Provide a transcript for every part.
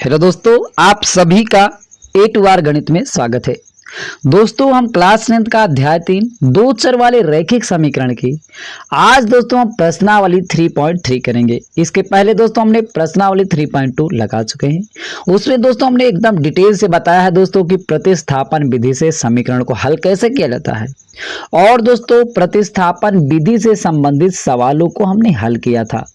Hello दोस्तों, आप सभी का ए टू आर गणित में स्वागत है। दोस्तों, हम क्लास 9 का अध्याय 3 दो चर वाले रैखिक समीकरण की आज दोस्तों हम प्रश्नावली 3.3 करेंगे। इसके पहले दोस्तों हमने प्रश्नावली 3.2 लगा चुके हैं। उसमें दोस्तों हमने एकदम डिटेल से बताया है दोस्तों कि प्रतिस्थापन विधि से समीकरण को हल कैसे किया जाता है और दोस्तों प्रतिस्थापन विधि से संबंधित सवालों को हमने हल किया था।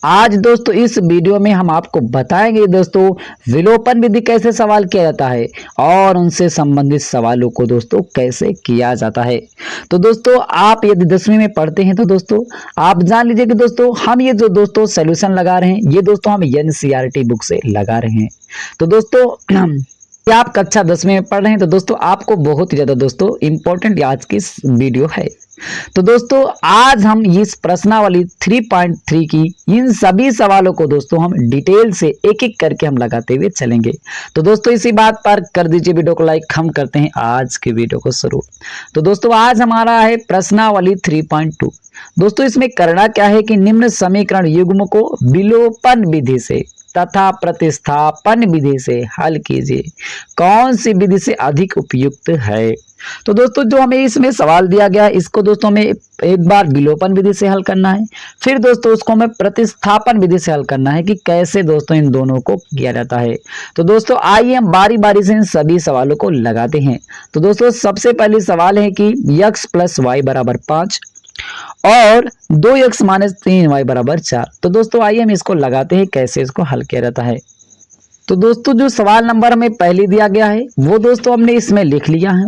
आज दोस्तों इस वीडियो में हम आपको बताएंगे दोस्तों विलोपन विधि कैसे सवाल किया जाता है और उनसे संबंधित सवालों को दोस्तों कैसे किया जाता है। तो दोस्तों आप यदि 10वीं में पढ़ते हैं तो दोस्तों आप जान लीजिए कि दोस्तों हम ये जो दोस्तों सॉल्यूशन लगा रहे हैं ये दोस्तों हम एनसीईआरटी बुक से लगा रहे हैं। तो दोस्तों आप कक्षा 10वीं में पढ़ रहे हैं तो दोस्तों आपको बहुत ही ज्यादा दोस्तों इंपॉर्टेंट आज की वीडियो है। तो दोस्तों आज हम इस प्रश्नावली 3.3 की इन सभी सवालों को दोस्तों हम डिटेल से एक एक करके हम लगाते हुए चलेंगे। तो दोस्तों इसी बात पर कर दीजिए वीडियो को लाइक। हम करते हैं आज की वीडियो को शुरू। तो दोस्तों आज हमारा है प्रश्नावली 3.2। दोस्तों इसमें करना क्या है कि निम्न समीकरण युग्म को विलोपन विधि से तथा प्रतिस्थापन विधि से हल कीजिए। कौन सी विधि से अधिक उपयुक्त है? तो दोस्तों जो हमें इसमें सवाल दिया गया इसको दोस्तों हमें एक बार विलोपन विधि से हल करना है, फिर दोस्तों उसको हमें प्रतिस्थापन विधि से हल करना है कि कैसे दोस्तों इन दोनों को किया जाता है। तो दोस्तों आइए हम बारी बारी से इन सभी सवालों को लगाते हैं। तो दोस्तों सबसे पहले सवाल है कि x + y = 5 और 2x - 3y = 4। तो दोस्तों आइए हम इसको लगाते हैं कैसे इसको हल किया जाता है। तो दोस्तों जो सवाल नंबर हमें पहले दिया गया है वो दोस्तों हमने इसमें लिख लिया है।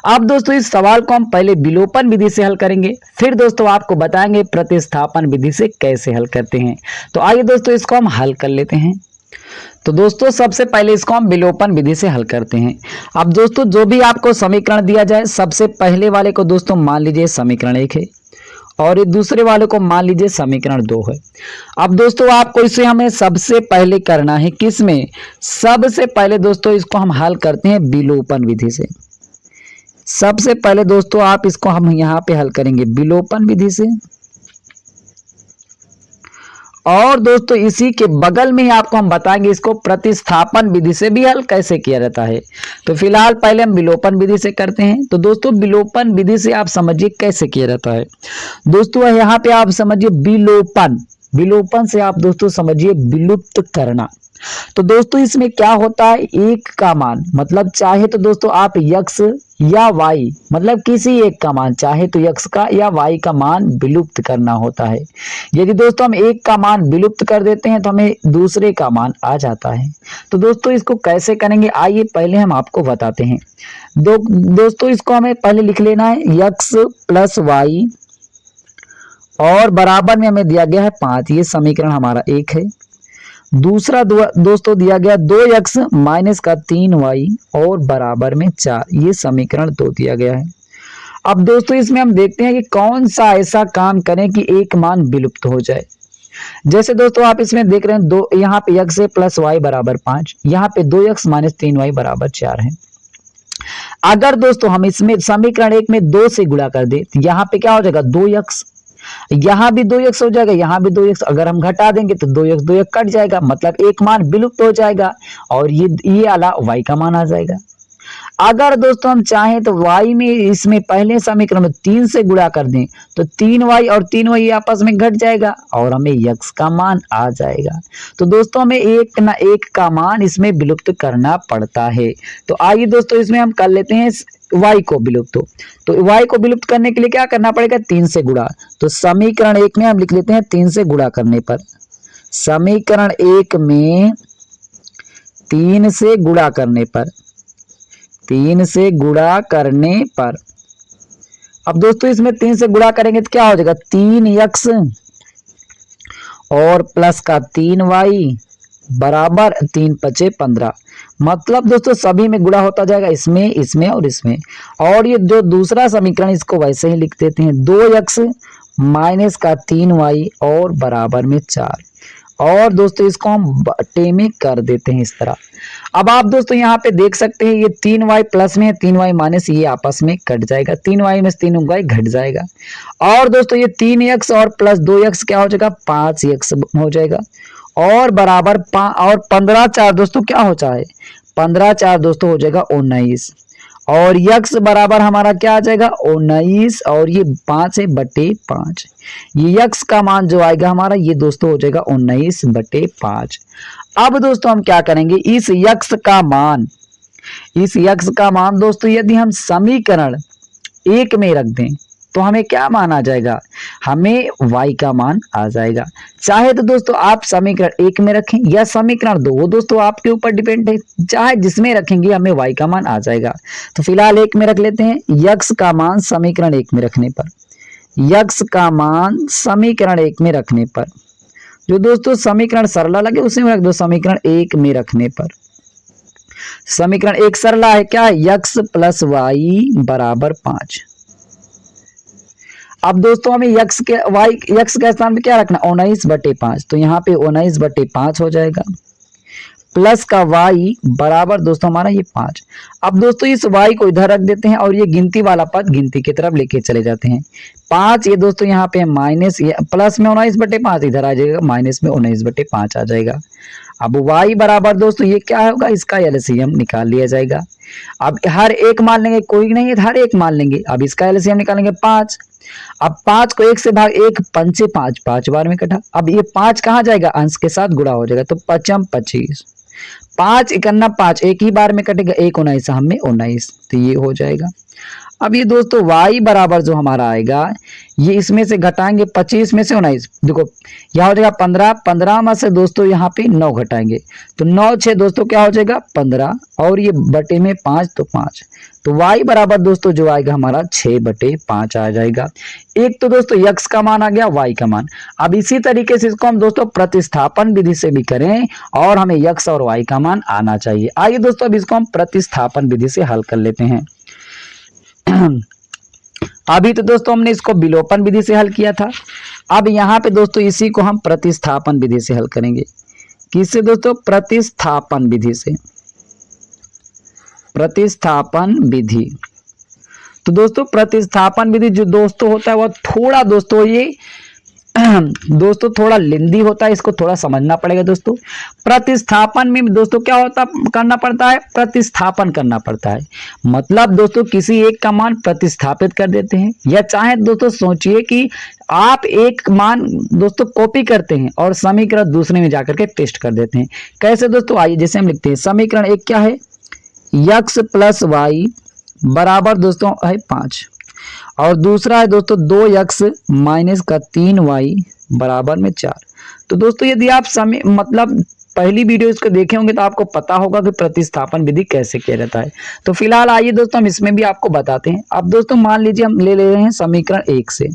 अब दोस्तों इस सवाल को हम पहले विलोपन विधि से हल करेंगे, फिर दोस्तों आपको बताएंगे प्रतिस्थापन विधि से कैसे हल करते हैं। तो आइए दोस्तों इसको हम हल कर लेते हैं। तो दोस्तों सबसे पहले इसको हम विलोपन विधि से हल करते हैं। अब दोस्तों जो भी आपको समीकरण दिया जाए सबसे पहले वाले को दोस्तों मान लीजिए समीकरण 1 है और ये दूसरे वाले को मान लीजिए समीकरण 2 है। अब दोस्तों आपको इसे हमें सबसे पहले करना है किसमें? सबसे पहले दोस्तों इसको हम हल करते हैं विलोपन विधि से। सबसे पहले दोस्तों आप इसको हम यहाँ पे हल करेंगे विलोपन विधि से और दोस्तों इसी के बगल में ही आपको हम बताएंगे इसको प्रतिस्थापन विधि से भी हल कैसे किया जाता है। तो फिलहाल पहले हम विलोपन विधि से करते हैं। तो दोस्तों विलोपन विधि से आप समझिए कैसे किया जाता है। दोस्तों यहाँ पे आप समझिए विलोपन, विलोपन से आप दोस्तों समझिए विलुप्त करना। तो दोस्तों इसमें क्या होता है, एक का मान मतलब चाहे तो दोस्तों आप x या y मतलब किसी एक का मान, चाहे तो x का या y का मान विलुप्त करना होता है। यदि दोस्तों हम एक का मान विलुप्त कर देते हैं तो हमें दूसरे का मान आ जाता है। तो दोस्तों इसको कैसे करेंगे आइए पहले हम आपको बताते हैं। दोस्तों इसको हमें पहले लिख लेना है x + y और बराबर में हमें दिया गया है 5। ये समीकरण हमारा 1 है। दूसरा दोस्तों दिया गया 2x - 3y और बराबर में 4। ये समीकरण 2 दिया गया है। अब दोस्तों इसमें हम देखते हैं कि कौन सा ऐसा काम करें कि एक मान विलुप्त हो जाए। जैसे दोस्तों आप इसमें देख रहे हैं दो, यहाँ पे x + y = 5, यहाँ पे 2x - 3y = 4 है। अगर दोस्तों हम इसमें समीकरण 1 में 2 से गुणा कर दे तो यहाँ पे क्या हो जाएगा 2x, यहाँ भी 2x हो जाएगा, यहाँ भी 2x। अगर हम घटा देंगे तो 2x कट जाएगा, मतलब एक मान विलुप्त हो जाएगा और ये आला y का मान आ जाएगा। अगर दोस्तों हम चाहें तो y में इसमें पहले समीकरण में 3 से गुणा कर दें तो 3y और 3y आपस में घट जाएगा और हमें x का मान आ जाएगा। तो दोस्तों हमें एक ना एक का मान इसमें विलुप्त करना पड़ता है। तो आइए दोस्तों इसमें हम कर लेते हैं y को विलुप्त। तो y को विलुप्त करने के लिए क्या करना पड़ेगा, 3 से गुणा। तो समीकरण 1 में हम लिख लेते हैं 3 से गुणा करने पर, समीकरण 1 में 3 से गुणा करने पर, 3 से गुणा करने पर। अब दोस्तों इसमें 3 से गुणा करेंगे तो क्या हो जाएगा 3x और प्लस का 3y बराबर 3 × 5 = 15। मतलब दोस्तों सभी में गुणा होता जाएगा, इसमें इसमें और इसमें। और ये जो दूसरा समीकरण इसको वैसे ही लिख देते हैं 2x - 3y और बराबर में 4। और दोस्तों इसको हम बटे में कर देते हैं इस तरह। अब आप दोस्तों यहाँ पे देख सकते हैं ये 3y प्लस में 3y माइनस ये आपस में कट जाएगा, 3y में 3y घट जाएगा। और दोस्तों ये 3x और प्लस 2x क्या हो जाएगा 5x हो जाएगा। और बराबर और 15 4 दोस्तों क्या हो जाए, 15 4 दोस्तों हो जाएगा 19, और यक्स बराबर हमारा क्या आ जाएगा 19, और ये 5 है बटे 5। ये यक्स का मान जो आएगा हमारा ये दोस्तों हो जाएगा 19 बटे 5। अब दोस्तों हम क्या करेंगे, इस यक्स का मान दोस्तों यदि हम समीकरण 1 में रख दें तो हमें क्या मान आ जाएगा, हमें y का मान आ जाएगा। चाहे तो दोस्तों आप समीकरण 1 में रखें या समीकरण 2, वो दोस्तों आपके ऊपर डिपेंड है, चाहे जिसमें रखेंगे हमें y का मान आ जाएगा। तो फिलहाल 1 में रख लेते हैं, यक्स का मान समीकरण 1 में रखने पर, यक्स का मान समीकरण 1 में रखने पर, जो दोस्तों समीकरण सरला लगे उसी में रख दो, समीकरण 1 में रखने पर। समीकरण 1 सरला है, क्या है, यक्स प्लस वाई बराबर 5। अब दोस्तों हमें यक्स के स्थान पे क्या रखना, 19 बटे 5, तो यहाँ पे 19 बटे 5 हो जाएगा, प्लस का y बराबर दोस्तों हमारा ये 5। अब दोस्तों इस y को इधर रख देते हैं और ये गिनती वाला पद गिनती की तरफ लेके चले जाते हैं। 5 ये दोस्तों यहाँ पे माइनस, ये प्लस में 19 बटे 5 इधर आ जाएगा, माइनस में 19 बटे 5 आ जाएगा। अब y बराबर दोस्तों ये क्या होगा, इसका एलसीएम निकाल लिया जाएगा। अब हर एक मान लेंगे, कोई नहीं है हर एक मान लेंगे। अब इसका एलसीएम निकालेंगे 5। अब 5 को 1 से भाग, 1 पंचे 5, 5 बार में कटा। अब ये 5 कहाँ जाएगा, अंश के साथ गुणा हो जाएगा, तो 5 25, 5 51 5 एक ही बार में कटेगा, 1 19 हम में 19, तो ये हो जाएगा। अब ये दोस्तों y बराबर जो हमारा आएगा, ये इसमें से घटाएंगे 25 में से 19, देखो यहाँ हो जाएगा 15, 15 में से दोस्तों यहाँ पे 9 घटाएंगे, तो 9 6 दोस्तों क्या हो जाएगा 15, और ये बटे में 5 तो 5, तो y बराबर दोस्तों जो आएगा हमारा 6 बटे 5 आ जाएगा। एक तो दोस्तों यक्स का मान आ गया, y का मान। अब इसी तरीके से इसको हम दोस्तों प्रतिस्थापन विधि से भी करें और हमें यक्स और y का मान आना चाहिए। आइए दोस्तों अब इसको हम प्रतिस्थापन विधि से हल कर लेते हैं। अभी तो दोस्तों हमने इसको विलोपन विधि से हल किया था, अब यहाँ पे दोस्तों इसी को हम प्रतिस्थापन विधि से हल करेंगे। किससे दोस्तों, प्रतिस्थापन विधि से, प्रतिस्थापन विधि। तो दोस्तों प्रतिस्थापन विधि जो दोस्तों होता है वह थोड़ा दोस्तों ये दोस्तों थोड़ा लेंदी होता है, इसको थोड़ा समझना पड़ेगा दोस्तों। प्रतिस्थापन में दोस्तों क्या होता करना पड़ता है, प्रतिस्थापन करना पड़ता है, मतलब दोस्तों किसी एक का मान प्रतिस्थापित कर देते हैं, या चाहे दोस्तों सोचिए कि आप एक मान दोस्तों कॉपी करते हैं और समीकरण दूसरे में जाकर के पेस्ट कर देते हैं। कैसे दोस्तों, आइए जैसे हम लिखते हैं, समीकरण 1 क्या है, यक्स प्लस वाई बराबर दोस्तों है 5, और दूसरा है दोस्तों 2x माइनस का 3y बराबर में 4। तो दोस्तों यदि आप मतलब पहली वीडियो इसको देखे होंगे तो आपको पता होगा कि प्रतिस्थापन विधि कैसे किया जाता है। तो फिलहाल आइए दोस्तों हम इसमें भी आपको बताते हैं। अब दोस्तों मान लीजिए हम ले रहे हैं समीकरण 1 से,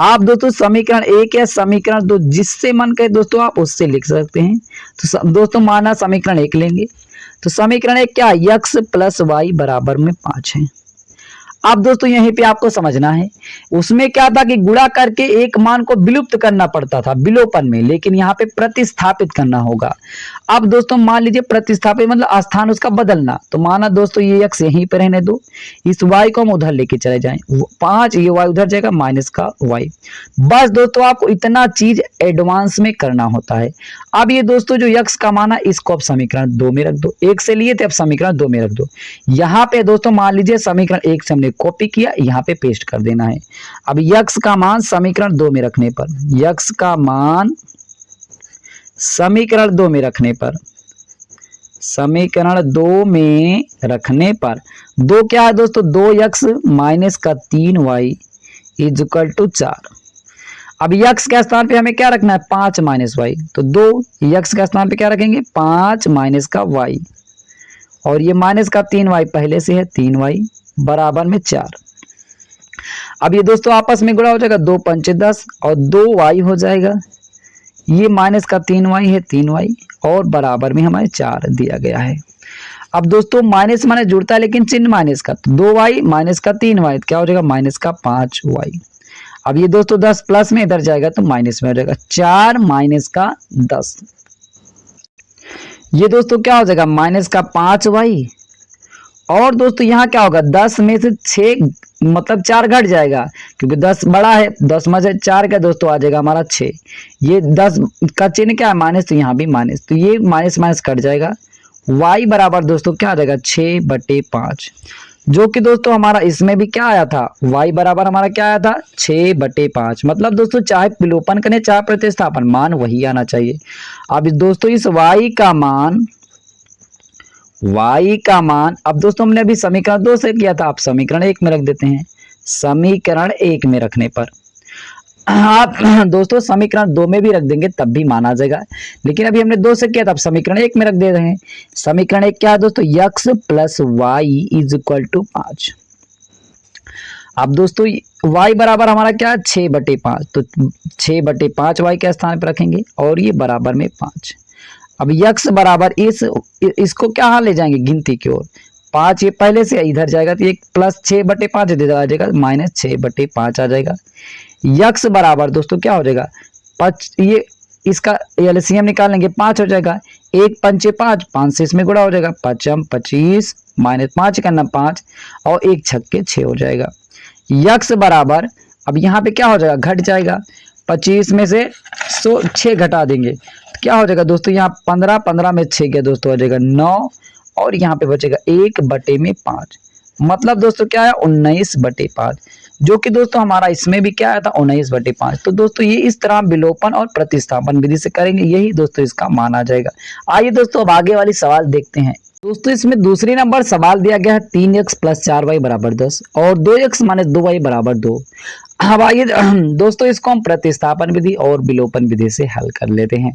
आप दोस्तों समीकरण 1 या समीकरण 2 जिससे मन करे दोस्तों आप उससे लिख सकते हैं। तो दोस्तों माना समीकरण 1 लेंगे, तो समीकरण 1 क्या, यक्स प्लस वाई बराबर में 5 है। अब दोस्तों यहीं पे आपको समझना है, उसमें क्या था कि गुणा करके एक मान को विलुप्त करना पड़ता था विलोपन में, लेकिन यहाँ पे प्रतिस्थापित करना होगा। अब दोस्तों मान लीजिए प्रतिस्थापित मतलब स्थान उसका बदलना, तो माना दोस्तों ये यक्स यहीं पर रहने दो, इस y को हम उधर लेके चले जाएं, 5 ये y उधर जाएगा माइनस का y। बस दोस्तों आपको इतना चीज एडवांस में करना होता है। अब ये दोस्तों जो यक्स का माना इसको आप समीकरण 2 में रख दो, 1 से लिए थे अब समीकरण 2 में रख दो। यहाँ पे दोस्तों मान लीजिए समीकरण 1 से हमने कॉपी किया, यहाँ पे पेस्ट कर देना है। अब यक्स का मान समीकरण 2 में रखने पर, यक्स का मान समीकरण 2 में रखने पर, समीकरण 2 में रखने पर 2 क्या है दोस्तों, 2x माइनस का 3y इज इक्वल टू 4। अब यक्स के स्थान पे हमें क्या रखना है, 5 माइनस वाई, तो 2 यक्स के स्थान पे क्या रखेंगे 5 माइनस का y, और ये माइनस का 3y पहले से है 3y बराबर में 4। अब ये दोस्तों आपस में गुणा हो जाएगा, 2 पंचे 10 और 2y हो जाएगा, ये माइनस का 3y है 3y और बराबर में हमारे 4 दिया गया है। अब दोस्तों माइनस माइनस जुड़ता है लेकिन चिन्ह माइनस का, तो 2y माइनस का 3y क्या हो जाएगा माइनस का 5y। अब ये दोस्तों 10 प्लस में इधर जाएगा तो माइनस में हो जाएगा, 4 माइनस का 10, ये दोस्तों क्या हो जाएगा माइनस का 5y। और दोस्तों यहाँ क्या होगा 10 में से 6 मतलब 4 घट जाएगा, क्योंकि 10 बड़ा है, 10 में से 4 का दोस्तों आ जाएगा हमारा 6। ये 10 का चिन्ह क्या है, माइनस, तो यहाँ भी माइनस, तो ये माइनस माइनस कट जाएगा। y बराबर दोस्तों क्या आ जाएगा 6/5, जो कि दोस्तों हमारा इसमें भी क्या आया था, y बराबर हमारा क्या आया था 6/5। मतलब दोस्तों चाहे विलोपन करें चाहे प्रतिस्थापन, मान वही आना चाहिए। अब दोस्तों इस y का मान अब दोस्तों हमने अभी समीकरण 2 से किया था, आप समीकरण 1 में रख देते हैं। समीकरण 1 में रखने पर आप दोस्तों समीकरण 2 में भी रख देंगे तब भी माना जाएगा, लेकिन अभी हमने 2 से किया था, अब समीकरण 1 में रख दे रहे हैं। समीकरण 1 क्या है दोस्तों, x plus Y is equal to 5। अब दोस्तों y बराबर हमारा क्या है 6/5, तो 6/5 y के स्थान पर रखेंगे और ये बराबर में 5। अब x बराबर इसको क्या ले जाएंगे गिनती की ओर, 5 ये पहले से इधर जाएगा तो ये प्लस 6/5 इधर आ जाएगा, माइनस 6/5 आ जाएगा। x बराबर दोस्तों क्या हो जाएगा, ये इसका एलसीएम निकालेंगे 5 हो जाएगा, 1 पंचे 5, 5 से इसमें गुणा हो जाएगा, 5 25 माइनस 5 करना 5 और 1 छक्के 6 हो जाएगा। x बराबर अब यहाँ पे क्या हो जाएगा, घट जाएगा, 25 में से 6 घटा देंगे तो क्या हो जाएगा दोस्तों, यहाँ 15, 15 में 6 गया दोस्तों हो जाएगा 9, और यहाँ पे बचेगा 1/5। मतलब दोस्तों क्या है 19/5, जो कि दोस्तों हमारा इसमें भी क्या आया था 19/5। तो दोस्तों ये इस तरह विलोपन और प्रतिस्थापन विधि से करेंगे, यही दोस्तों इसका मान आ जाएगा। आइए दोस्तों अब आगे वाली सवाल देखते हैं। दोस्तों इसमें दूसरी नंबर सवाल दिया गया है 3x + 4y = 10 और 2x - 2y = 2। अब आइए दोस्तों इसको हम प्रतिस्थापन विधि और विलोपन विधि से हल कर लेते हैं।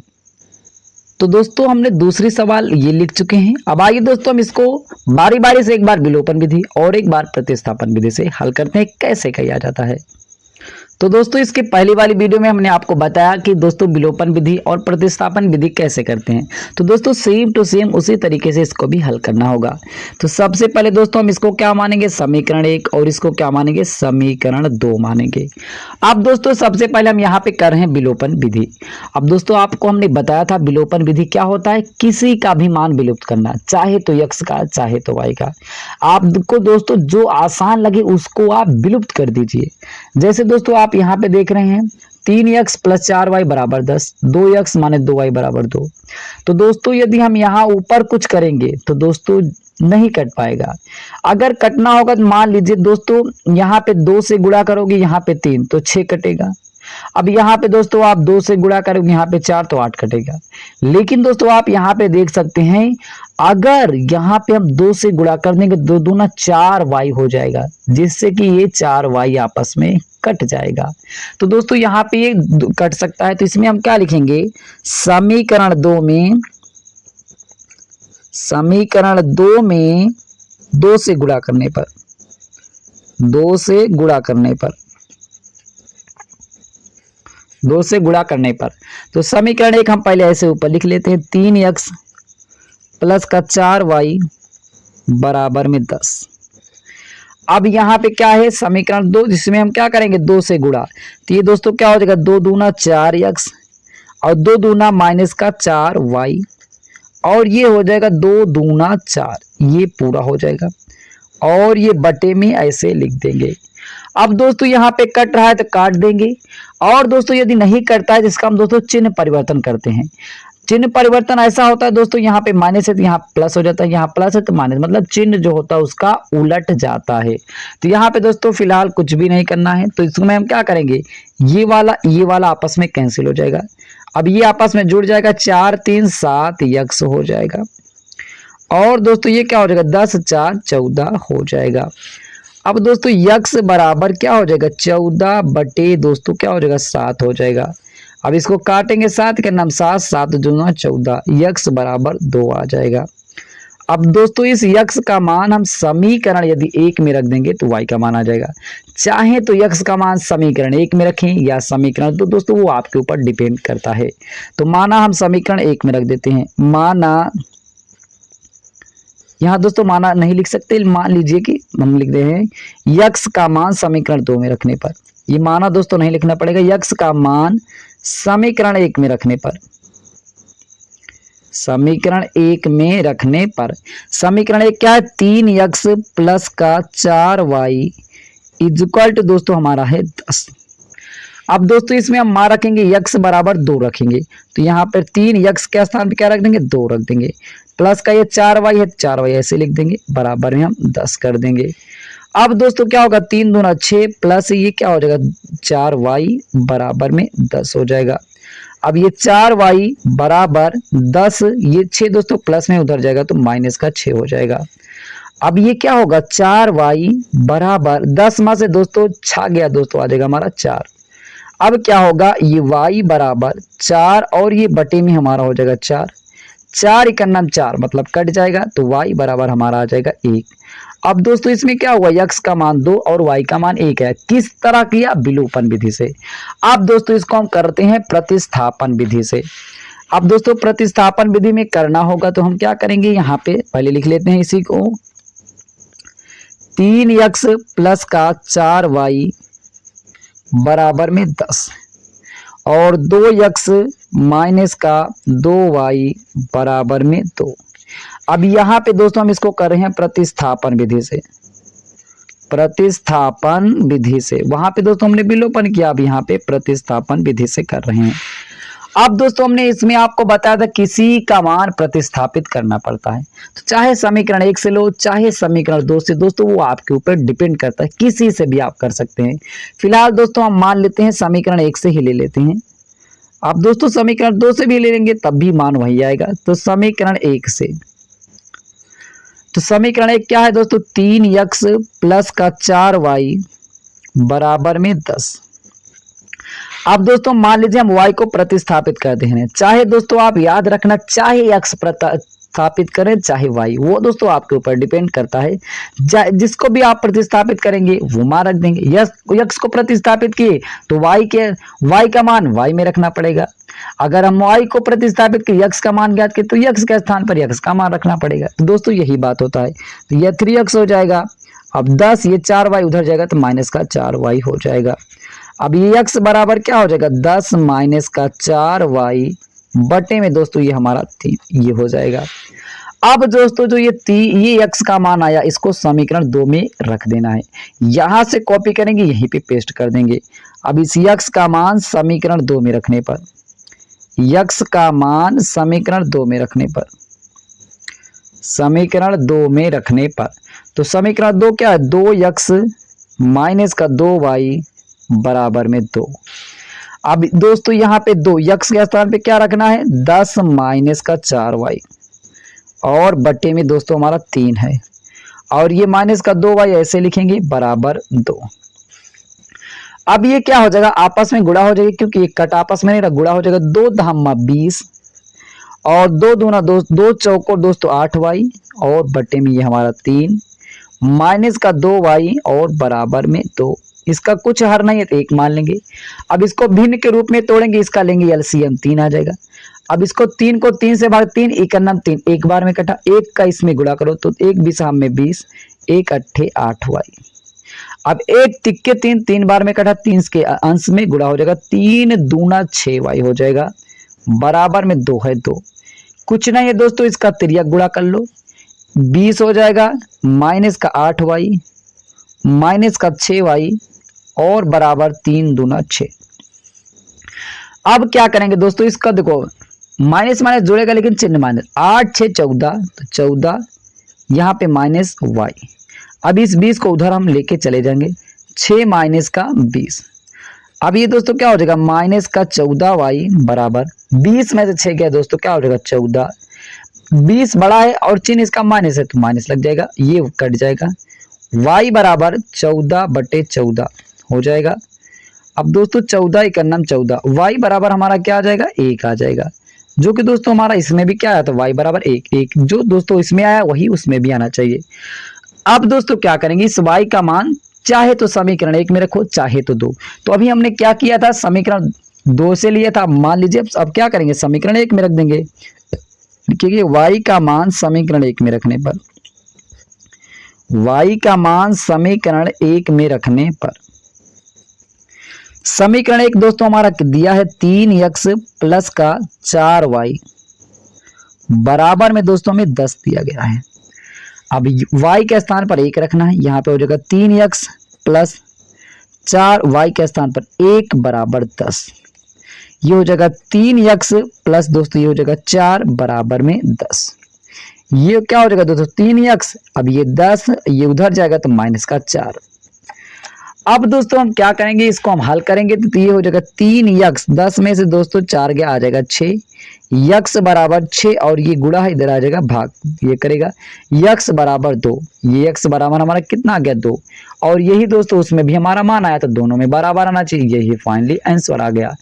तो दोस्तों हमने दूसरी सवाल ये लिख चुके हैं। अब आइए दोस्तों हम इसको बारी बारी से एक बार विलोपन विधि और एक बार प्रतिस्थापन विधि से हल करते हैं, कैसे किया जाता है। तो दोस्तों इसके पहली वाली वीडियो में हमने आपको बताया कि दोस्तों विलोपन विधि और प्रतिस्थापन विधि कैसे करते हैं। तो दोस्तों सेम टू सेम उसी तरीके से इसको भी हल करना होगा। तो सबसे पहले दोस्तों हम इसको क्या मानेंगे, समीकरण 1, और इसको क्या मानेंगे, समीकरण 2 मानेंगे। अब दोस्तों सबसे पहले हम यहाँ पे कर रहे हैं विलोपन विधि। अब दोस्तों आपको हमने बताया था विलोपन विधि क्या होता है, किसी का भी मान विलुप्त करना, चाहे तो x का चाहे तो y का। आपको दोस्तों जो आसान लगे उसको आप विलुप्त कर दीजिए। जैसे दोस्तों आप यहाँ पे देख रहे हैं 3x + 4y = 10, 2x - 2y = 2। तो दोस्तों यदि हम यहाँ ऊपर कुछ करेंगे तो दोस्तों नहीं कट पाएगा। अगर कटना होगा तो मान लीजिए दोस्तों यहाँ पे 2 से गुणा करोगे, यहाँ पे 3 तो 6 कटेगा। अब यहाँ पे दोस्तों आप 2 से गुणा करोगे, यहाँ पे 4 तो 8 कटेगा। लेकिन दोस्तों आप यहाँ पे देख सकते हैं अगर यहाँ पे हम 2 से गुणा कर देंगे 2 दूना 4y हो जाएगा, जिससे कि ये 4y आपस में कट जाएगा। तो दोस्तों यहाँ पे ये कट सकता है, तो इसमें हम क्या लिखेंगे, समीकरण 2 में 2 से गुणा करने पर, 2 से गुणा करने पर तो समीकरण 1 हम पहले ऐसे ऊपर लिख लेते हैं, 3x + 4y = 10। अब यहाँ पे क्या है, समीकरण 2 जिसमें हम क्या करेंगे 2 से गुणा, तो ये दोस्तों क्या हो जाएगा 2 दूना 4x और 2 दूना -4y, और ये हो जाएगा 2 दूना 4, ये पूरा हो जाएगा और ये बटे में ऐसे लिख देंगे। अब दोस्तों यहाँ पे कट रहा है तो काट देंगे, और दोस्तों यदि नहीं कटता है जिसका हम दोस्तों चिन्ह परिवर्तन करते हैं। चिन्ह परिवर्तन ऐसा होता है दोस्तों, यहाँ पे माइनस है तो यहाँ प्लस हो जाता है, यहाँ प्लस है तो माइनस, मतलब चिन्ह जो होता है उसका उलट जाता है। तो यहाँ पे दोस्तों फिलहाल कुछ भी नहीं करना है, तो इसमें हम क्या करेंगे, ये वाला आपस में कैंसिल हो जाएगा। अब ये आपस में जुड़ जाएगा, 4 3 7 x हो जाएगा, और दोस्तों ये क्या हो जाएगा 10 4 14 हो जाएगा। अब दोस्तों x बराबर क्या हो जाएगा 14 बटे दोस्तों क्या हो जाएगा 7 हो जाएगा। अब इसको काटेंगे 7 के नाम 7 7 दूना 14, x बराबर 2 आ जाएगा। अब दोस्तों इस x का मान हम समीकरण यदि 1 में रख देंगे तो y का मान आ जाएगा। चाहे तो x का मान समीकरण 1 में रखें या समीकरण, तो दोस्तों वो आपके ऊपर डिपेंड करता है। तो माना हम समीकरण 1 में रख देते हैं, माना यहाँ दोस्तों माना नहीं लिख सकते, मान लीजिए कि हम लिख रहे हैं x का मान समीकरण 2 में रखने पर, ये माना दोस्तों नहीं लिखना पड़ेगा, x का मान समीकरण 1 में रखने पर, समीकरण 1 में रखने पर, समीकरण 1 क्या है 3x + 4y is equal to दोस्तों हमारा है 10। अब दोस्तों इसमें हम मान रखेंगे x बराबर 2 रखेंगे, तो यहाँ पर 3x के स्थान पे क्या रख देंगे 2 रख देंगे, प्लस का ये 4y है 4y ऐसे लिख देंगे, बराबर में हम 10 कर देंगे। अब दोस्तों क्या होगा 3 दूना 6 प्लस ये क्या हो जाएगा 4y बराबर में 10 हो जाएगा। अब ये 4y बराबर 10, ये 6 दोस्तों प्लस में उधर जाएगा तो माइनस का 6 हो जाएगा। अब ये क्या होगा 4y बराबर 10 में से दोस्तों छा गया दोस्तों आ जाएगा हमारा 4। अब क्या होगा ये y बराबर 4 और ये बटे में हमारा हो जाएगा 4, 4 इकन्नम 4 मतलब कट जाएगा तो y बराबर हमारा आ जाएगा 1। अब दोस्तों इसमें क्या हुआ x का मान 2 और y का मान 1 है। किस तरह किया विलोपन विधि से। अब दोस्तों इसको हम करते हैं प्रतिस्थापन विधि से। अब दोस्तों प्रतिस्थापन विधि में करना होगा तो हम क्या करेंगे, यहाँ पे पहले लिख लेते हैं इसी को 3x प्लस का 4y बराबर में 10 और 2x माइनस का 2y बराबर में 2। अब यहाँ पे दोस्तों हम इसको कर रहे हैं प्रतिस्थापन विधि से, प्रतिस्थापन विधि से। वहां पे दोस्तों हमने विलोपन किया, अब यहाँ पे प्रतिस्थापन विधि से कर रहे हैं। अब दोस्तों हमने इसमें आपको बताया था किसी का मान प्रतिस्थापित करना पड़ता है, तो चाहे समीकरण 1 से लो चाहे समीकरण 2 से, दोस्तों वो आपके ऊपर डिपेंड करता है, किसी से भी आप कर सकते हैं। फिलहाल दोस्तों हम मान लेते हैं समीकरण 1 से ही ले लेते हैं। अब दोस्तों समीकरण 2 से भी ले लेंगे तब भी मान वही आएगा। तो समीकरण 1 से, तो समीकरण 1 क्या है दोस्तों 3x प्लस का 4y बराबर में 10। अब दोस्तों मान लीजिए हम y को प्रतिस्थापित करते हैं, चाहे दोस्तों आप याद रखना चाहे x प्रतिस्थापित करें चाहे y, वो दोस्तों आपके ऊपर डिपेंड करता है। जिसको भी आप प्रतिस्थापित करेंगे वो मान रख देंगे। x को प्रतिस्थापित किए तो y का मान y में रखना पड़ेगा। अगर हम y को प्रतिस्थापित किए x का मान ज्ञात किए तो x के स्थान पर x का मान रखना पड़ेगा। तो दोस्तों यही बात होता है। तो यह 3x हो जाएगा। अब 10 ये 4y उधर जाएगा तो माइनस का 4y हो जाएगा। अब ये x बराबर क्या हो जाएगा 10 माइनस का 4y बटे में दोस्तों ये हमारा 3 ये हो जाएगा। अब दोस्तों जो ये x का मान आया इसको समीकरण 2 में रख देना है, यहां से कॉपी करेंगे यहीं पे पेस्ट कर देंगे। अब इस x का मान समीकरण 2 में रखने पर, x का मान समीकरण 2 में रखने पर, समीकरण 2 में रखने पर, तो समीकरण 2 क्या है 2x माइनस का 2y बराबर में 2। अब दोस्तों यहाँ पे 2 x के स्थान पे क्या रखना है 10 माइनस का 4y और बटे में दोस्तों हमारा 3 है और ये माइनस का 2y ऐसे लिखेंगे बराबर 2। अब ये क्या हो जाएगा आपस में गुणा हो जाएगा, क्योंकि एक कट आपस में नहीं रहा, गुणा हो जाएगा 2 धामा 20 और 2 दूना 2, 2 चौको दोस्तों 8y और बटे में ये हमारा 3 माइनस का 2y और बराबर में 2। इसका कुछ हर नहीं है तो 1 मान लेंगे। अब इसको भिन्न के रूप में तोड़ेंगे, इसका लेंगे एलसीएम 3 आ जाएगा। अब इसको 3 को 3 से भाग 3 इकन्नम 3 एक बार में कटा, 1 का इसमें गुणा करो तो 1 20 में 20 1 अट्ठे 8y। अब 1 तिक्के 3 3 बार में कटा, 3 के अंश में गुणा हो जाएगा, 3 दूना 6y हो जाएगा बराबर में 2 है 2। कुछ नहीं है दोस्तों इसका तिर्यक गुणा कर लो, 20 हो जाएगा माइनस का 8y माइनस का 6y और बराबर 3 दूना 6। अब क्या करेंगे दोस्तों इसका देखो माइनस माइनस जुड़ेगा लेकिन चिन्ह माइनस, 8 6 14 तो 14 यहाँ पे माइनस y। अब इस 20 को उधर हम लेके चले जाएंगे, 6 माइनस का 20। अब ये दोस्तों क्या हो जाएगा माइनस का 14y बराबर 20 में से 6 गया दोस्तों क्या हो जाएगा 14। 20 बड़ा है और चिन्ह इसका माइनस है तो माइनस लग जाएगा, ये कट जाएगा, y बराबर 14 बटे 14 हो जाएगा। अब दोस्तों 14 इकन्नम 14, y बराबर हमारा क्या आ जाएगा 1 आ जाएगा, जो कि दोस्तों हमारा इसमें भी क्या आया था y बराबर 1 1, जो दोस्तों इसमें आया वही उसमें भी आना चाहिए। अब दोस्तों क्या करेंगे इस y का मान चाहे तो समीकरण 1 में रखो चाहे तो 2। तो अभी हमने क्या किया था समीकरण 2 से लिया था, मान लीजिए अब क्या करेंगे समीकरण 1 में रख देंगे, क्योंकि y का मान समीकरण 1 में रखने पर, y का मान समीकरण 1 में रखने पर, समीकरण 1 दोस्तों हमारा दिया है 3x प्लस का 4y बराबर में दोस्तों हमें 10 दिया गया है। अब y के स्थान पर 1 रखना है, यहाँ पे हो जाएगा 3x प्लस 4 y के स्थान पर 1 बराबर 10। ये हो जाएगा 3x प्लस दोस्तों ये हो जाएगा 4 बराबर में 10। ये क्या हो जाएगा दोस्तों 3x, अब ये 10 ये उधर जाएगा तो माइनस का 4। अब दोस्तों हम क्या करेंगे, इसको हम हल करेंगे तो ये हो जाएगा 3x, 10 में से दोस्तों 4 गया आ जाएगा 6, x बराबर 6 और ये गुणा है इधर आ जाएगा भाग, ये करेगा x बराबर 2, ये x बराबर हमारा कितना आ गया 2 और यही दोस्तों उसमें भी हमारा मान आया तो दोनों में बराबर आना चाहिए, यही फाइनली आंसर आ गया।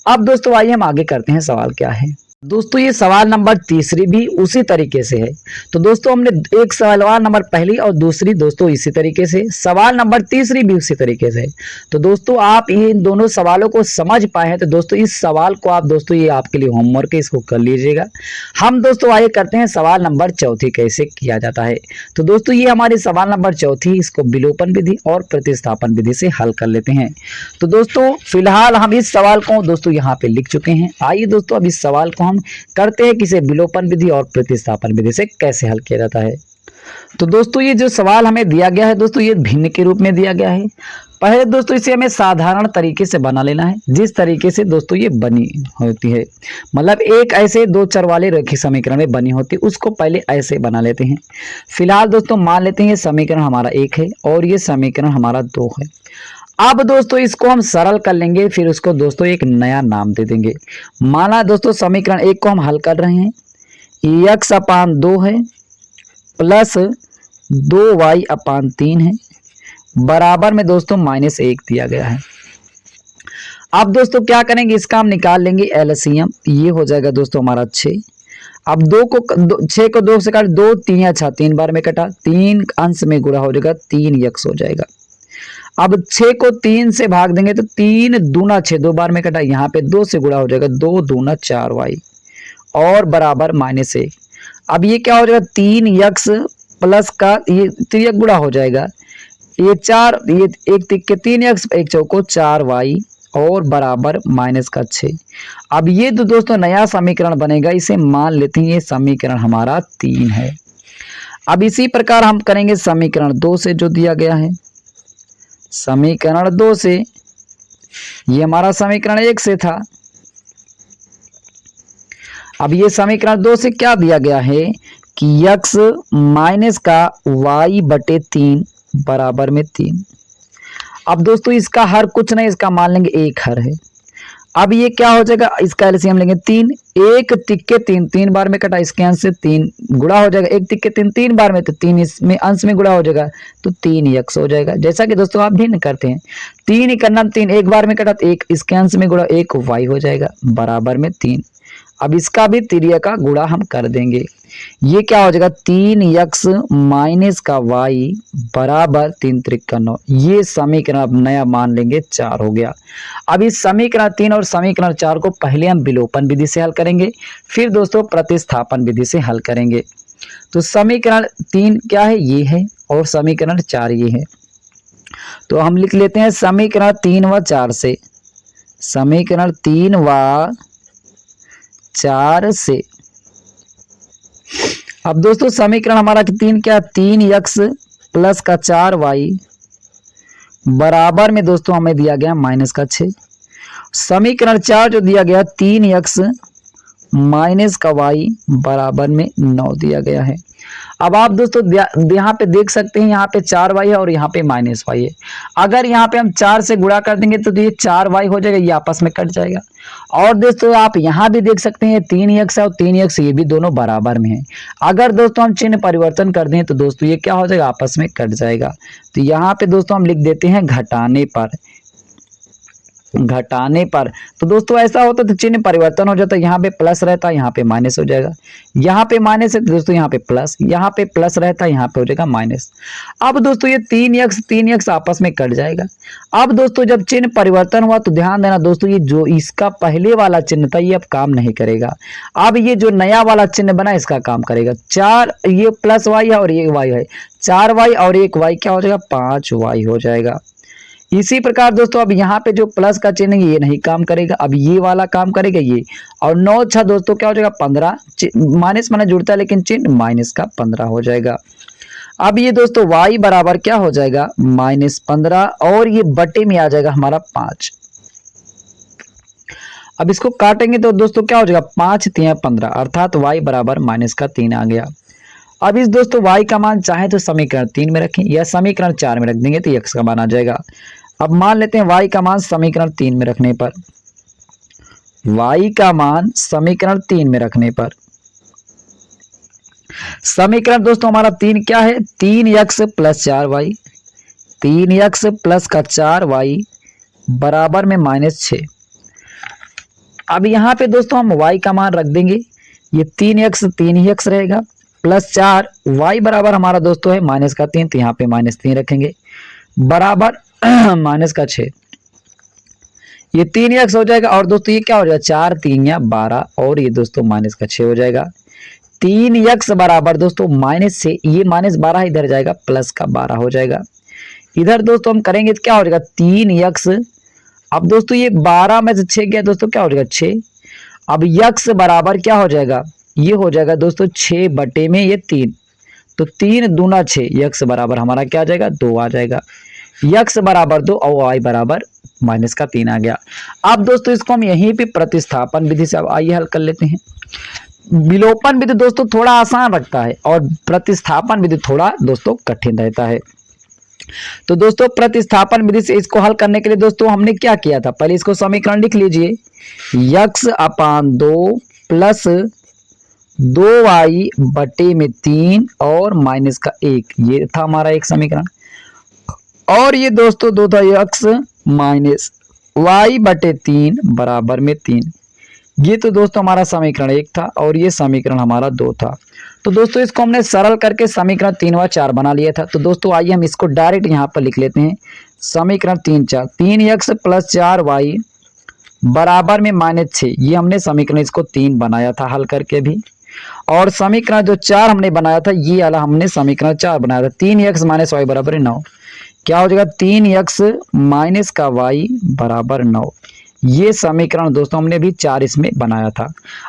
अब दोस्तों आइए हम आगे करते हैं, सवाल क्या है दोस्तों, ये सवाल नंबर तीसरी भी उसी तरीके से है। तो दोस्तों हमने एक सवाल नंबर पहली और दूसरी दोस्तों इसी तरीके से, सवाल नंबर तीसरी भी उसी तरीके से। तो दोस्तों आप इन दोनों सवालों को समझ पाए हैं तो दोस्तों इस सवाल को आप दोस्तों ये आपके लिए होमवर्क है, इसको कर लीजिएगा। हम दोस्तों आइए करते हैं सवाल नंबर चौथी कैसे किया जाता है। तो दोस्तों ये हमारी सवाल नंबर चौथी, इसको विलोपन विधि और प्रतिस्थापन विधि से हल कर लेते हैं। तो दोस्तों फिलहाल हम इस सवाल को दोस्तों यहाँ पे लिख चुके हैं। आइए दोस्तों अब इस सवाल को हम करते हैं किसे विलोपन विधि और प्रतिस्थापन विधि से कैसे हल किया जाता है। तो दोस्तों ये जो सवाल हमें दिया गया है दोस्तों ये भिन्न के रूप में दिया गया है। पहले दोस्तों इसे हमें साधारण तरीके से बना लेना है, जिस तरीके से दोस्तों ये बनी होती है, मतलब एक ऐसे दो चर वाले रैखिक समीकरण में बनी होती है, उसको पहले ऐसे बना लेते हैं। फिलहाल दोस्तों मान लेते हैं ये समीकरण हमारा 1 है और ये समीकरण हमारा 2 है। अब दोस्तों इसको हम सरल कर लेंगे, फिर उसको दोस्तों एक नया नाम दे देंगे। माना दोस्तों समीकरण 1 को हम हल कर रहे हैं, x अपान 2 है प्लस 2y अपान 3 है बराबर में दोस्तों -1 दिया गया है। अब दोस्तों क्या करेंगे, इसका हम निकाल लेंगे एलसीएम, ये हो जाएगा दोस्तों हमारा 6। अब 6 को 2 से काट 2 3 अच्छा 3 बार में कटा, 3 अंश में गुणा हो जाएगा 3x हो जाएगा। अब 6 को 3 से भाग देंगे तो 3 दूना 6 2 बार में कटा, यहाँ पे 2 से गुणा हो जाएगा 2 दूना 4y और बराबर -1। अब ये क्या हो जाएगा 3x प्लस का ये 3x गुणा हो जाएगा, ये 4 ये 1 तिक्के 3x 1 चौको 4y और बराबर -6। अब ये तो दोस्तों नया समीकरण बनेगा, इसे मान लेते हैं ये समीकरण हमारा 3 है। अब इसी प्रकार हम करेंगे समीकरण 2 से जो दिया गया है, समीकरण 2 से, ये हमारा समीकरण 1 से था। अब ये समीकरण 2 से क्या दिया गया है कि x माइनस का y बटे 3 बराबर में 3। अब दोस्तों इसका हर कुछ नहीं, इसका मान लेंगे 1 हर है। अब ये क्या हो जाएगा, इसका एलसीएम लेंगे 3, 1 तिक्के 3 3 बार में कटा, इसके अंश से 3 गुणा हो जाएगा, 1 तिक्के 3 3 बार में तो 3 इसमें अंश में गुणा हो जाएगा तो 3x हो जाएगा। जैसा कि दोस्तों आप भिन्न करते हैं, 3 ही करना, 3 1 बार में कटा तो 1 इसके अंश में गुणा 1 y हो जाएगा बराबर में 3। अब इसका भी तिर्यक का गुणा हम कर देंगे, ये क्या हो जाएगा 3x माइनस का y बराबर 3 त्रिक 9। ये समीकरण अब नया मान लेंगे 4 हो गया। अब इस समीकरण 3 और समीकरण 4 को पहले हम विलोपन विधि से हल करेंगे, फिर दोस्तों प्रतिस्थापन विधि से हल करेंगे। तो समीकरण 3 क्या है, ये है और समीकरण 4 ये है। तो हम लिख लेते हैं समीकरण 3 व 4 से, समीकरण 3 व 4 से। अब दोस्तों समीकरण हमारा 3 क्या, 3x प्लस का 4y बराबर में दोस्तों हमें दिया गया -6। समीकरण 4 जो दिया गया 3x माइनस का y बराबर में 9 दिया गया है। अब आप दोस्तों यहाँ पे देख सकते हैं, यहाँ पे 4y है और यहाँ पे -y है। अगर यहाँ पे हम 4 से गुणा कर देंगे तो ये 4y हो जाएगा, ये आपस में कट जाएगा। और दोस्तों आप यहाँ भी देख सकते हैं 3x है और 3x ये भी दोनों बराबर में है। अगर दोस्तों हम चिन्ह परिवर्तन कर दें तो दोस्तों ये क्या हो जाएगा, आपस में कट जाएगा। तो यहाँ पे दोस्तों हम लिख देते हैं घटाने पर, घटाने पर। तो दोस्तों ऐसा होता तो चिन्ह परिवर्तन हो जाता, यहाँ पे प्लस रहता यहाँ पे माइनस हो जाएगा, यहाँ पे माइनस है तो दोस्तों यहाँ पे प्लस, यहाँ पे प्लस रहता यहाँ पे हो जाएगा माइनस। अब दोस्तों ये 3x आपस में कट जाएगा। अब दोस्तों जब चिन्ह परिवर्तन हुआ तो ध्यान देना दोस्तों, ये जो इसका पहले वाला चिन्ह था ये अब काम नहीं करेगा। अब ये जो नया वाला चिन्ह बना इसका काम करेगा। 4 ये प्लस y है और ये y है, 4y और 1y क्या हो जाएगा 5y हो जाएगा। इसी प्रकार दोस्तों अब यहाँ पे जो प्लस का चिन्ह है ये नहीं काम करेगा, अब ये वाला काम करेगा ये, और 9 6 दोस्तों क्या हो जाएगा 15, माइनस माइनस जुड़ता है लेकिन चिन्ह माइनस का 15 हो जाएगा। अब ये दोस्तों y बराबर क्या हो जाएगा -15 और ये बटे में आ जाएगा हमारा 5। अब इसको काटेंगे तो दोस्तों क्या हो जाएगा 5 3 15 अर्थात y बराबर -3 आ गया। अब इस दोस्तों y का मान चाहे तो समीकरण 3 में रखें या समीकरण 4 में रख देंगे तो x का मान आ जाएगा। अब मान लेते हैं y का मान समीकरण 3 में रखने पर, y का मान समीकरण 3 में रखने पर समीकरण दोस्तों हमारा 3 क्या है 3x + 4y, 3x + का 4y बराबर में -6। अब यहाँ पे दोस्तों हम y का मान रख देंगे, ये 3x 3 ही x रहेगा +4 y बराबर हमारा दोस्तों है -3 तो यहाँ पे -3 रखेंगे बराबर -6। ये 3x हो जाएगा और दोस्तों ये क्या हो जाएगा 4 3 या 12 और ये दोस्तों -6 हो जाएगा। 3x बराबर दोस्तों -6, ये -12 इधर जाएगा प्लस का 12 हो जाएगा। इधर दोस्तों हम करेंगे तो क्या हो जाएगा 3x। अब दोस्तों ये 12 में से 6 गया दोस्तों क्या हो जाएगा 6। अब x बराबर क्या हो जाएगा, ये हो जाएगा दोस्तों 6 बटे में ये 3 तो 3 दूना 6, x बराबर हमारा क्या आ जाएगा 2 आ जाएगा। x बराबर 2 और y बराबर -3 आ गया। अब दोस्तों इसको हम यहीं पे प्रतिस्थापन विधि से अब आइए हल कर लेते हैं। विलोपन विधि दोस्तों थोड़ा आसान रखता है और प्रतिस्थापन विधि थोड़ा दोस्तों कठिन रहता है। तो दोस्तों प्रतिस्थापन विधि से इसको हल करने के लिए दोस्तों हमने क्या किया था, पहले इसको समीकरण लिख लीजिए x/2 प्लस 2y बटे में 3 और -1, ये था हमारा एक समीकरण। और ये दोस्तों दो था x माइनस y बटे 3 बराबर में 3, ये तो दोस्तों हमारा समीकरण 1 था और ये समीकरण हमारा 2 था। तो दोस्तों इसको हमने सरल करके समीकरण 3 व 4 बना लिया था। तो दोस्तों आइए हम इसको डायरेक्ट यहाँ पर लिख लेते हैं। समीकरण 3 4 3x + 4y बराबर में -6, ये हमने समीकरण इसको 3 बनाया था हल करके भी। और समीकरण जो 4 हमने बनाया था ये वाला हमने समीकरण 4 बनाया था 3x - y बराबर 9, क्या हो जाएगा 3x - का y बराबर 9, ये समीकरण दोस्तों हमने भी 4 इसमें बनाया था।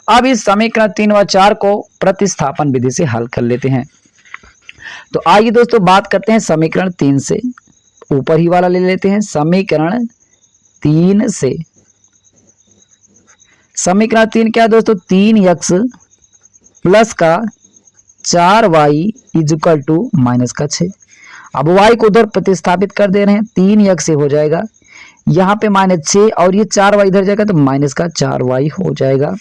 अब इस समीकरण 3 व 4 को प्रतिस्थापन विधि से हल कर लेते हैं। तो आइए दोस्तों बात करते हैं समीकरण 3 से, ऊपर ही वाला ले लेते हैं। समीकरण 3 से समीकरण 3 क्या है दोस्तों 3x प्लस का 4y इक्वल टू -6। अब y को उधर प्रतिस्थापित कर दे रहे हैं, 3x से हो जाएगा यहाँ पे -6 और ये 4y इधर जाएगा तो -4y हो जाएगा।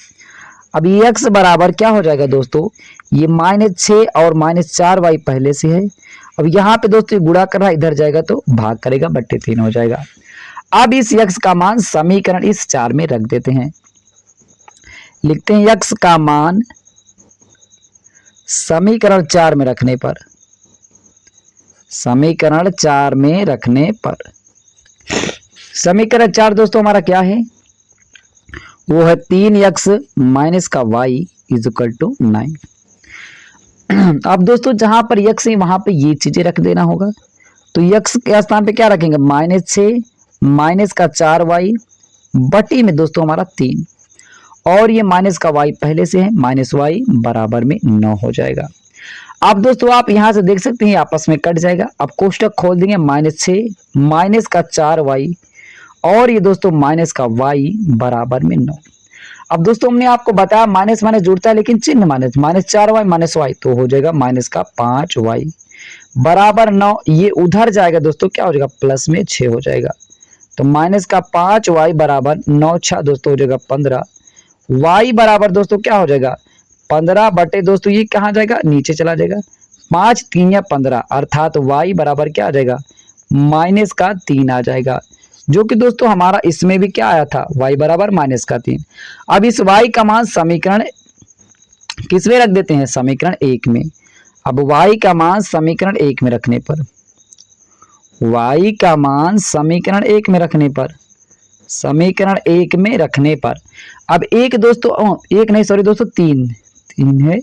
अब ये x बराबर क्या हो जाएगा दोस्तों, ये -6 और -4y पहले से है। अब यहाँ पे दोस्तों गुणा कर रहा है, इधर जाएगा तो भाग करेगा बट्टे 3 हो जाएगा। अब इस x का मान समीकरण इस 4 में रख देते हैं, लिखते हैं x का मान समीकरण 4 में रखने पर, समीकरण 4 में रखने पर समीकरण 4 दोस्तों हमारा क्या है, वो है 3x - का y इक्वल टू 9। अब दोस्तों जहां पर x है वहां पे ये चीजें रख देना होगा। तो x के स्थान पे क्या रखेंगे -6 - का 4y बटी में दोस्तों हमारा 3 और ये माइनस का y पहले से है -y बराबर में 9 हो जाएगा। अब दोस्तों आप यहां से देख सकते हैं आपस में कट जाएगा। अब कोष्टक खोल देंगे -6 - का 4y और ये दोस्तों माइनस का y बराबर में 9। अब दोस्तों हमने आपको बताया माइनस माइनस जुड़ता है लेकिन चिन्ह -4y -y तो हो जाएगा -5y बराबर 9। ये उधर जाएगा दोस्तों क्या हो जाएगा प्लस में 6 हो जाएगा। तो -5y बराबर 9 6 दोस्तों हो जाएगा 15। y बराबर दोस्तों क्या हो जाएगा 15 बटे दोस्तों ये कहाँ जाएगा नीचे चला जाएगा 5 3 या 15 अर्थात y बराबर क्या आ जाएगा -3 आ जाएगा, जो कि दोस्तों हमारा इसमें भी क्या आया था y बराबर -3। अब इस y का मान समीकरण किस में रख देते हैं समीकरण 1 में। अब y का मान समीकरण 1 में रखने पर, y का मान समीकरण 1 में रखने पर, समीकरण 1 में रखने पर अब एक दोस्तों एक नहीं सॉरी दोस्तों 3 है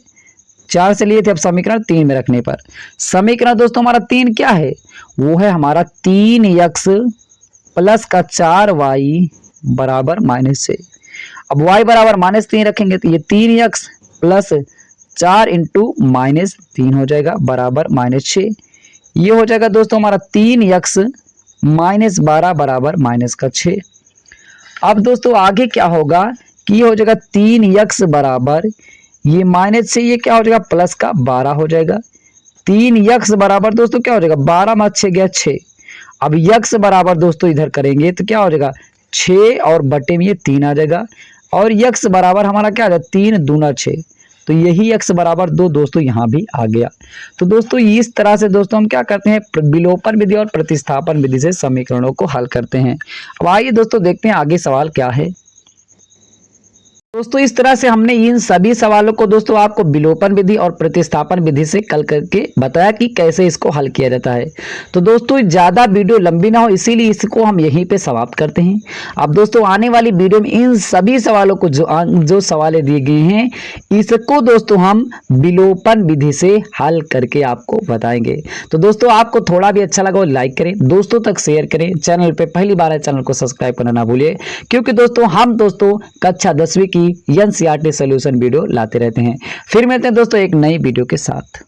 4 से लिए थे। अब समीकरण 3 में रखने पर समीकरण दोस्तों हमारा 3 क्या है, वो है हमारा 3x प्लस का 4y बराबर -6। अब y बराबर -3 रखेंगे तो ये 3x प्लस 4 इंटू -3 हो जाएगा बराबर -6। ये हो जाएगा दोस्तों हमारा 3x -12 बराबर -6। अब दोस्तों आगे क्या होगा कि ये हो जाएगा 3x बराबर ये माइनस से ये क्या हो जाएगा प्लस का 12 हो जाएगा। 3x बराबर दोस्तों क्या हो जाएगा 12 में 6 गया 6। अब x बराबर दोस्तों इधर करेंगे तो क्या हो जाएगा 6 और बटे में ये 3 आ जाएगा और x बराबर हमारा क्या आ जाएगा 3 दूना 6। तो यही x बराबर 2 दोस्तों यहाँ भी आ गया। तो दोस्तों इस तरह से दोस्तों हम क्या करते हैं विलोपन विधि और प्रतिस्थापन विधि से समीकरणों को हल करते हैं। अब आइए दोस्तों देखते हैं आगे सवाल क्या है। दोस्तों इस तरह से हमने इन सभी सवालों को दोस्तों आपको विलोपन विधि और प्रतिस्थापन विधि से कल करके बताया कि कैसे इसको हल किया जाता है। तो दोस्तों ज़्यादा वीडियो लंबी ना हो इसीलिए इसको हम यहीं पे समाप्त करते हैं। अब दोस्तों आने वाली वीडियो में इन सभी सवालों को जो सवालें दिए गए हैं इसको दोस्तों हम विलोपन विधि से हल करके आपको बताएंगे। तो दोस्तों आपको थोड़ा भी अच्छा लगा हो लाइक करें, दोस्तों तक शेयर करें, चैनल पे पहली बार है चैनल को सब्सक्राइब करना ना भूलिए, क्योंकि दोस्तों हम दोस्तों कक्षा 10वीं की एनसीईआरटी सॉल्यूशन वीडियो लाते रहते हैं। फिर मिलते हैं दोस्तों एक नई वीडियो के साथ।